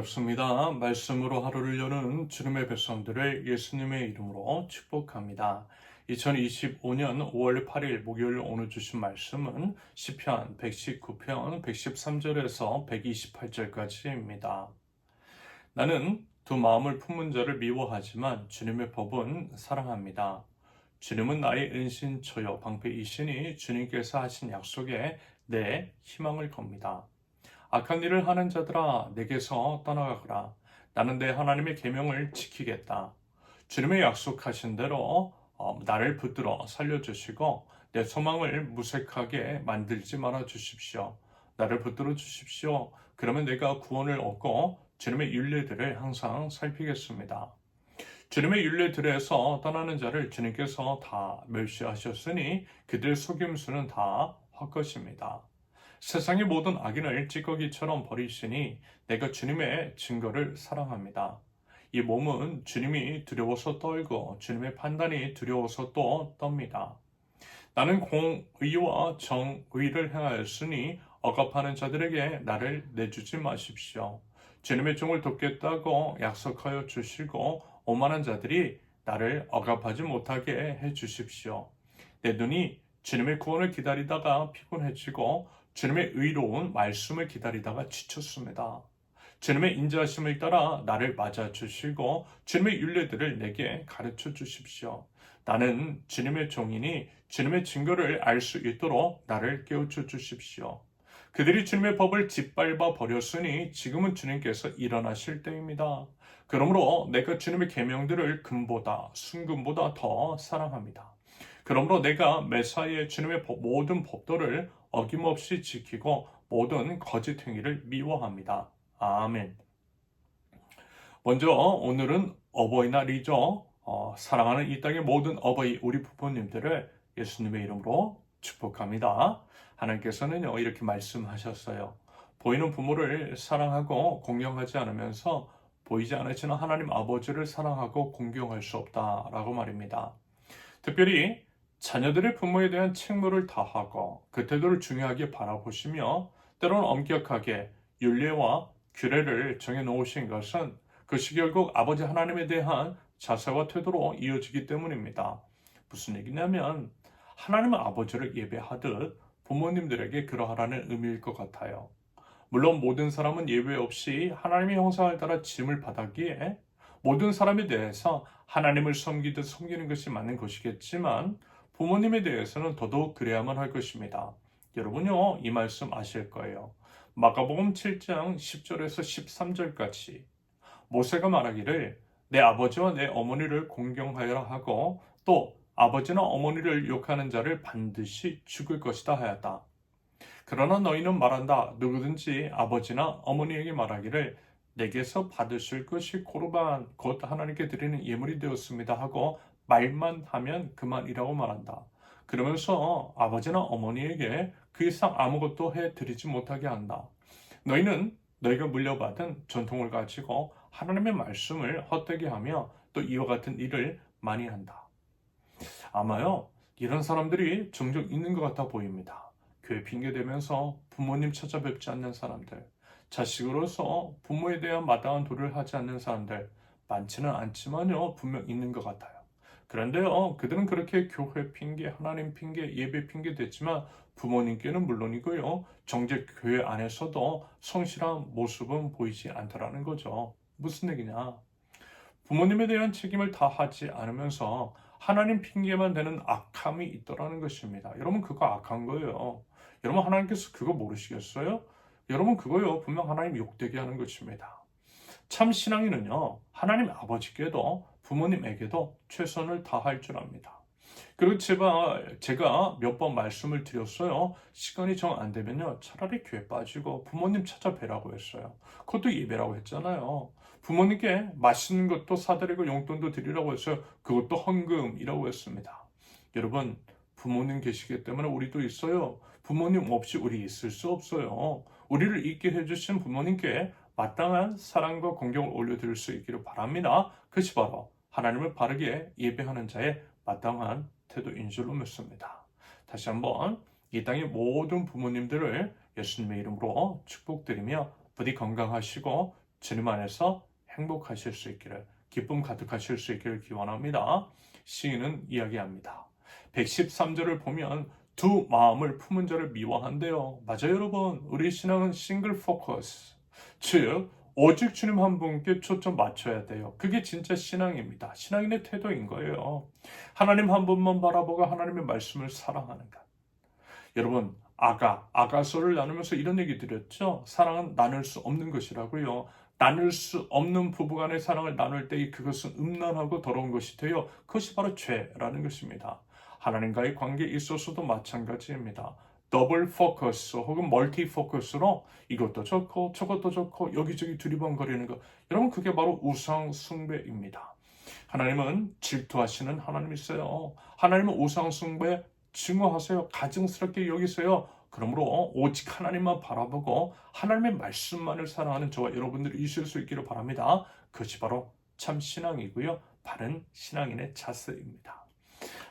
반갑습니다. 말씀으로 하루를 여는 주님의 백성들을 예수님의 이름으로 축복합니다. 2025년 5월 8일 목요일 오늘 주신 말씀은 시편 119편 113절에서 128절까지입니다. 나는 두 마음을 품은 자를 미워하지만 주님의 법은 사랑합니다. 주님은 나의 은신처요 방패이시니 주님께서 하신 약속에 내 희망을 겁니다. 악한 일을 하는 자들아 내게서 떠나가거라. 나는 내 하나님의 계명을 지키겠다. 주님의 약속하신 대로 나를 붙들어 살려주시고 내 소망을 무색하게 만들지 말아 주십시오. 나를 붙들어 주십시오. 그러면 내가 구원을 얻고 주님의 율례들을 항상 살피겠습니다. 주님의 율례들에서 떠나는 자를 주님께서 다 멸시하셨으니 그들의 속임수는 다 헛것입니다. 세상의 모든 악인을 찌꺼기처럼 버리시니 내가 주님의 증거를 사랑합니다. 이 몸은 주님이 두려워서 떨고 주님의 판단이 두려워서 또 떱니다. 나는 공의와 정의를 행하였으니 억압하는 자들에게 나를 내주지 마십시오. 주님의 종을 돕겠다고 약속하여 주시고 오만한 자들이 나를 억압하지 못하게 해 주십시오. 내 눈이 주님의 구원을 기다리다가 피곤해지고 주님의 의로운 말씀을 기다리다가 지쳤습니다. 주님의 인자하심을 따라 나를 맞아주시고 주님의 율례들을 내게 가르쳐 주십시오. 나는 주님의 종이니 주님의 증거를 알 수 있도록 나를 깨우쳐 주십시오. 그들이 주님의 법을 짓밟아 버렸으니 지금은 주님께서 일어나실 때입니다. 그러므로 내가 주님의 계명들을 금보다 순금보다 더 사랑합니다. 그러므로 내가 매사에 주님의 모든 법도를 어김없이 지키고 모든 거짓 행위를 미워합니다. 아멘. 먼저 오늘은 어버이날이죠. 사랑하는 이 땅의 모든 어버이 우리 부모님들을 예수님의 이름으로 축복합니다. 하나님께서는요 이렇게 말씀하셨어요. 보이는 부모를 사랑하고 공경하지 않으면서 보이지 않으시는 하나님 아버지를 사랑하고 공경할 수 없다라고 말입니다. 특별히 자녀들의 부모에 대한 책무를 다하고 그 태도를 중요하게 바라보시며 때로는 엄격하게 율례와 규례를 정해놓으신 것은 그것이 결국 아버지 하나님에 대한 자세와 태도로 이어지기 때문입니다. 무슨 얘기냐면 하나님의 아버지를 예배하듯 부모님들에게 그러하라는 의미일 것 같아요. 물론 모든 사람은 예외 없이 하나님의 형상을 따라 짐을 받았기에 모든 사람에 대해서 하나님을 섬기듯 섬기는 것이 맞는 것이겠지만 부모님에 대해서는 더더욱 그래야만 할 것입니다. 여러분요 이 말씀 아실 거예요. 마가복음 7장 10절에서 13절까지 모세가 말하기를 내 아버지와 내 어머니를 공경하여라 하고 또 아버지나 어머니를 욕하는 자를 반드시 죽을 것이다 하였다. 그러나 너희는 말한다. 누구든지 아버지나 어머니에게 말하기를 내게서 받으실 것이 고르반 곧 하나님께 드리는 예물이 되었습니다 하고 말만 하면 그만이라고 말한다. 그러면서 아버지나 어머니에게 그 이상 아무것도 해드리지 못하게 한다. 너희는 너희가 물려받은 전통을 가지고 하나님의 말씀을 헛되게 하며 또 이와 같은 일을 많이 한다. 아마요 이런 사람들이 종종 있는 것 같아 보입니다. 교회 핑계대면서 부모님 찾아뵙지 않는 사람들, 자식으로서 부모에 대한 마땅한 도리를 하지 않는 사람들 많지는 않지만요 분명 있는 것 같아요. 그런데요 그들은 그렇게 교회 핑계, 하나님 핑계, 예배 핑계 대지만 부모님께는 물론이고요 정작 교회 안에서도 성실한 모습은 보이지 않더라는 거죠. 무슨 얘기냐? 부모님에 대한 책임을 다하지 않으면서 하나님 핑계만 대는 악함이 있더라는 것입니다. 여러분 그거 악한 거예요. 여러분 하나님께서 그거 모르시겠어요? 여러분 그거요 분명 하나님 욕되게 하는 것입니다. 참 신앙인은요 하나님 아버지께도 부모님에게도 최선을 다할 줄 압니다. 그리고 제가 몇 번 말씀을 드렸어요. 시간이 정 안 되면요 차라리 교회 빠지고 부모님 찾아뵈라고 했어요. 그것도 예배라고 했잖아요. 부모님께 맛있는 것도 사드리고 용돈도 드리라고 했어요. 그것도 헌금이라고 했습니다. 여러분 부모님 계시기 때문에 우리도 있어요. 부모님 없이 우리 있을 수 없어요. 우리를 있게 해주신 부모님께 마땅한 사랑과 공경을 올려드릴 수 있기를 바랍니다. 그것이 바로 하나님을 바르게 예배하는 자의 마땅한 태도인 줄로 믿습니다. 다시 한번 이 땅의 모든 부모님들을 예수님의 이름으로 축복드리며 부디 건강하시고 주님 안에서 행복하실 수 있기를, 기쁨 가득하실 수 있기를 기원합니다. 시인은 이야기합니다. 113절을 보면 두 마음을 품은 자를 미워한대요. 맞아요, 여러분. 우리 신앙은 싱글 포커스, 즉 오직 주님 한 분께 초점 맞춰야 돼요. 그게 진짜 신앙입니다. 신앙인의 태도인 거예요. 하나님 한 분만 바라보고 하나님의 말씀을 사랑하는 것. 여러분, 아가서를 나누면서 이런 얘기 드렸죠. 사랑은 나눌 수 없는 것이라고요. 나눌 수 없는 부부간의 사랑을 나눌 때 그것은 음란하고 더러운 것이 돼요. 그것이 바로 죄라는 것입니다. 하나님과의 관계에 있어서도 마찬가지입니다. 더블 포커스 혹은 멀티 포커스로 이것도 좋고 저것도 좋고 여기저기 두리번거리는 것. 여러분, 그게 바로 우상 숭배입니다. 하나님은 질투하시는 하나님이세요. 하나님은 우상 숭배 증오하세요. 가증스럽게 여기세요. 그러므로 오직 하나님만 바라보고 하나님의 말씀만을 사랑하는 저와 여러분들이 있을 수 있기를 바랍니다. 그것이 바로 참 신앙이고요. 바른 신앙인의 자세입니다.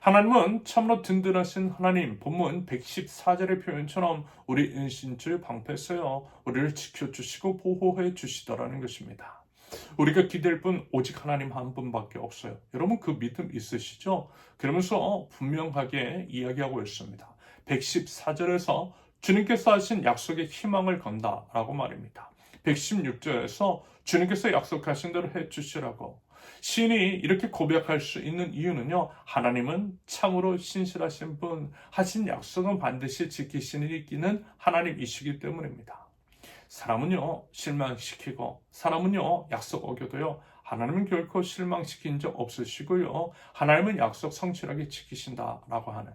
하나님은 참으로 든든하신 하나님, 본문 114절의 표현처럼 우리 은신줄 방패세요. 우리를 지켜주시고 보호해 주시더라는 것입니다. 우리가 기댈 분 오직 하나님 한 분밖에 없어요. 여러분, 그 믿음 있으시죠? 그러면서 분명하게 이야기하고 있습니다. 114절에서 주님께서 하신 약속에 희망을 건다라고 말입니다. 116절에서 주님께서 약속하신 대로 해주시라고. 시인이 이렇게 고백할 수 있는 이유는요, 하나님은 참으로 신실하신 분, 하신 약속은 반드시 지키시는 하나님이시기 때문입니다. 사람은요, 실망시키고, 사람은요, 약속 어겨도요, 하나님은 결코 실망시킨 적 없으시고요, 하나님은 약속 성실하게 지키신다라고 하는.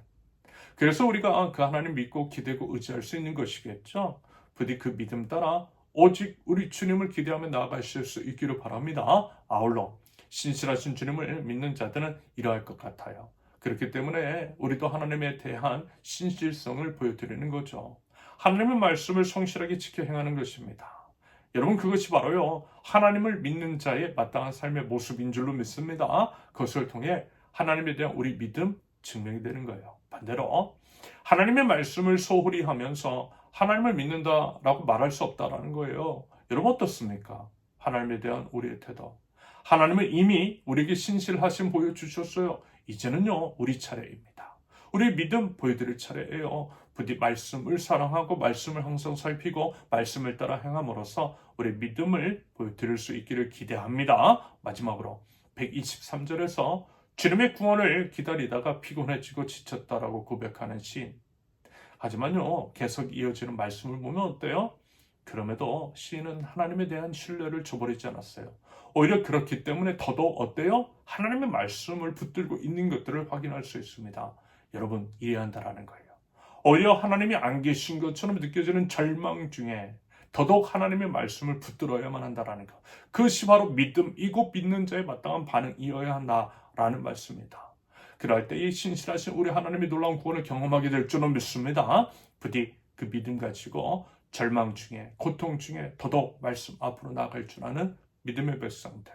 그래서 우리가 그 하나님 믿고 기대고 의지할 수 있는 것이겠죠. 부디 그 믿음 따라 오직 우리 주님을 기대하며 나아가실 수 있기를 바랍니다. 아울러 신실하신 주님을 믿는 자들은 이러할 것 같아요. 그렇기 때문에 우리도 하나님에 대한 신실성을 보여드리는 거죠. 하나님의 말씀을 성실하게 지켜 행하는 것입니다. 여러분, 그것이 바로요, 하나님을 믿는 자의 마땅한 삶의 모습인 줄로 믿습니다. 그것을 통해 하나님에 대한 우리 믿음 증명이 되는 거예요. 반대로 하나님의 말씀을 소홀히 하면서 하나님을 믿는다라고 말할 수 없다라는 거예요. 여러분, 어떻습니까? 하나님에 대한 우리의 태도. 하나님은 이미 우리에게 신실하심 보여주셨어요. 이제는요, 우리 차례입니다. 우리의 믿음 보여드릴 차례예요. 부디 말씀을 사랑하고 말씀을 항상 살피고 말씀을 따라 행함으로써 우리의 믿음을 보여드릴 수 있기를 기대합니다. 마지막으로 123절에서 주님의 구원을 기다리다가 피곤해지고 지쳤다라고 고백하는 시인. 하지만요, 계속 이어지는 말씀을 보면 어때요? 그럼에도 시인은 하나님에 대한 신뢰를 저버리지 않았어요. 오히려 그렇기 때문에 더더욱 어때요? 하나님의 말씀을 붙들고 있는 것들을 확인할 수 있습니다. 여러분, 이해야 한다라는 거예요. 오히려 하나님이 안 계신 것처럼 느껴지는 절망 중에 더더욱 하나님의 말씀을 붙들어야만 한다라는 것. 그것이 바로 믿음이고 믿는 자의 마땅한 반응이어야 한다라는 말씀입니다. 그럴 때 이 신실하신 우리 하나님의 놀라운 구원을 경험하게 될 줄은 믿습니다. 부디 그 믿음 가지고 절망 중에, 고통 중에 더더욱 말씀 앞으로 나아갈 줄 아는 믿음의 백성들.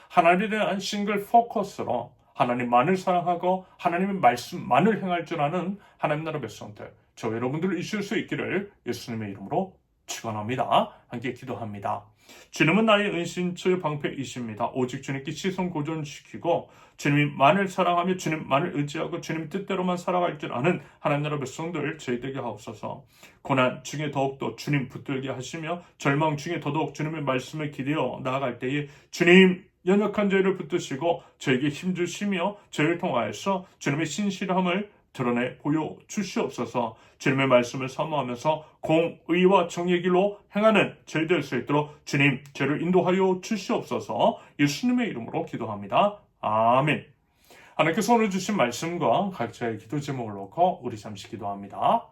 하나님에 대한 싱글 포커스로 하나님만을 사랑하고 하나님의 말씀만을 행할 줄 아는 하나님 나라 백성들, 저 여러분들 있을 수 있기를 예수님의 이름으로 축원합니다. 함께 기도합니다. 주님은 나의 은신처의 방패이십니다. 오직 주님께 시선 고정시키고 주님만을 사랑하며 주님만을 의지하고 주님 뜻대로만 살아갈 줄 아는 하나님 나라 백성들 저희 되게 하옵소서. 고난 중에 더욱더 주님 붙들게 하시며 절망 중에 더더욱 주님의 말씀을 기대어 나아갈 때에 주님 연약한 저희를 붙드시고 저에게 힘주시며 저희를 통하여서 주님의 신실함을 드러내 보여주시옵소서. 주님의 말씀을 사모하면서 공의와 정의의 길로 행하는 저희 될 수 있도록 주님 저를 인도하여 주시옵소서. 예수님의 이름으로 기도합니다. 아멘. 하나님께서 오늘 주신 말씀과 각자의 기도 제목을 놓고 우리 잠시 기도합니다.